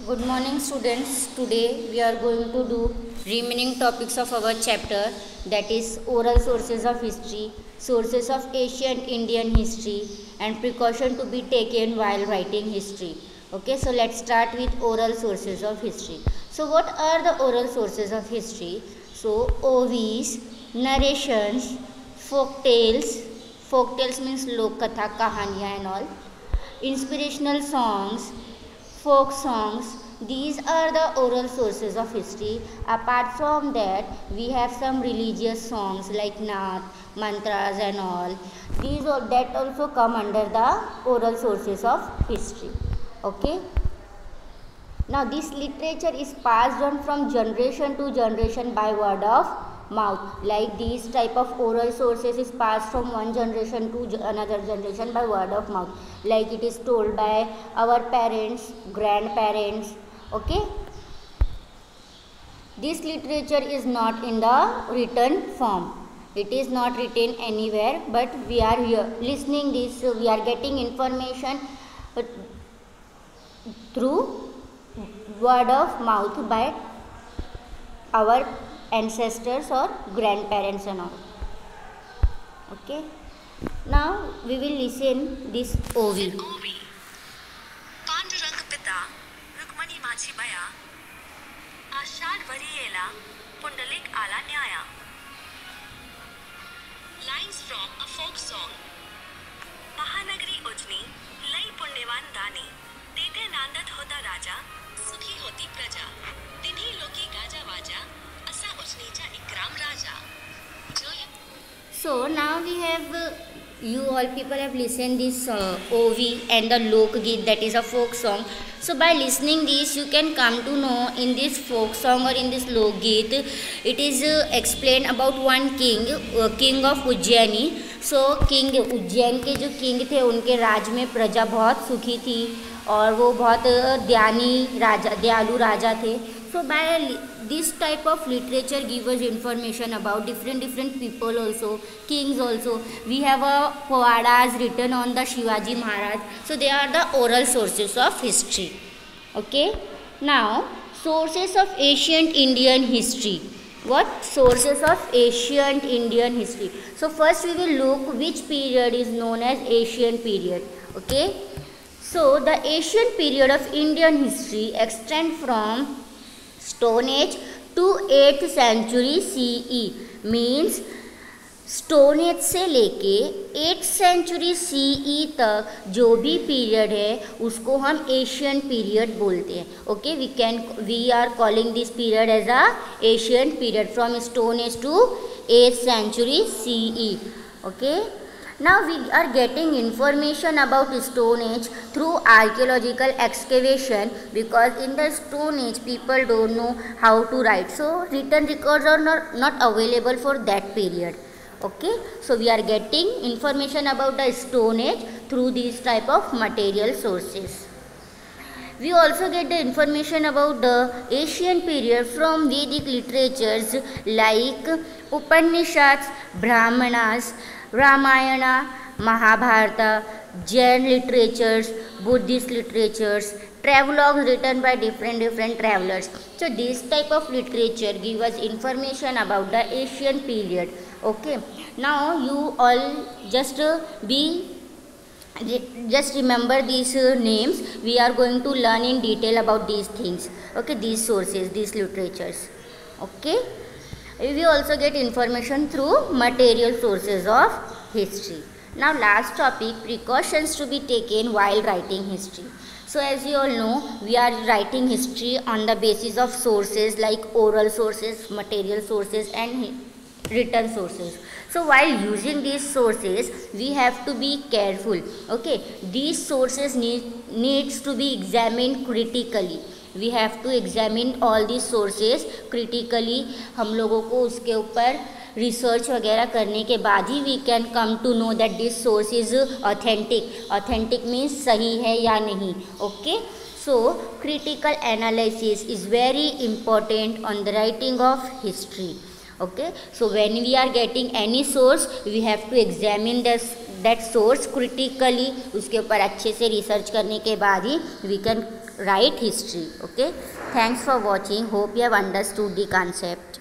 Good morning students. Today we are going to do remaining topics of our chapter, that is oral sources of history, sources of ancient Indian history and precaution to be taken while writing history. Okay, so let's start with oral sources of history. So what are the oral sources of history? So OVs, narrations, folk tales means lok katha, kahaniya and all, inspirational songs, folk songs. These are the oral sources of history. Apart from that, we have some religious songs like naat, mantras and all. That also come under the oral sources of history. Okay. Now this literature is passed on from generation to generation by word of mouth. Like these type of oral sources is passed from one generation to another generation by word of mouth. Like it is told by our parents, grandparents. Okay. This literature is not in the written form. It is not written anywhere, but we are here listening this. We are getting information through word of mouth by our ancestors or grandparents and all. Okay. Now we will listen this OV. Pandurang पिता रुक्मणी माझी बया आषाढ वरियेला पुंडलिक आला न्याया. Lines from a folk song. Mahanagari Ujani लई पुण्यवान दानी तेथे नांदत होता राजा सुखी होती प्रजा तिन्ही लोकी गाजा वाजा असा उजनीचा इकराम राजा. So now we have you all people have listened this OV and the Lok Geet, that is a folk song. So by listening this you can come to know in this folk song or in this Lok Geet it is explained about one king of Ujjaini. So king Ujjain के जो king थे उनके राज में प्रजा बहुत सुखी थी और वो बहुत दयालु राजा थे. So by this type of literature give us information about different people also, kings also. We have a Povadas written on the Shivaji Maharaj. So they are the oral sources of history. Okay. Now sources of ancient Indian history. What sources of ancient Indian history? So first we will look which period is known as Asian period. Okay. So the Asian period of Indian history extend from Stone Age to 8th century CE. Means stone age से लेके 8th century CE तक जो भी period है उसको हम Asian period बोलते हैं. Okay, we are calling this period as a Asian period from Stone Age to 8th century CE. Okay, now we are getting information about Stone Age through archaeological excavation, because in the Stone Age people don't know how to write, so written records are not available for that period. Okay, so we are getting information about the Stone Age through these type of material sources. We also get the information about the Asian period from Vedic literatures like Upanishads, Brahmanas, Ramayana, Mahabharata, Jain literatures, Buddhist literatures, travelogues written by different travelers. So this type of literature give us information about the Asian period. Okay, now you all just remember these names. We are going to learn in detail about these things. Okay, these sources, these literatures. Okay, we also get information through material sources of history. Now last topic, precautions to be taken while writing history. So as you all know, we are writing history on the basis of sources like oral sources, material sources and written sources. So while using these sources we have to be careful. Okay, these sources needs to be examined critically. We have to examine all these sources critically. हम लोगों को उसके ऊपर research वगैरह करने के बाद ही we can come to know that this source is authentic. Authentic means सही है या नहीं. Okay, so critical analysis is very important on the writing of history. Okay, so when we are getting any source we have to examine that source critically, उसके ऊपर अच्छे से research करने के बाद ही we can write history. Okay, thanks for watching. Hope you have understood the concept.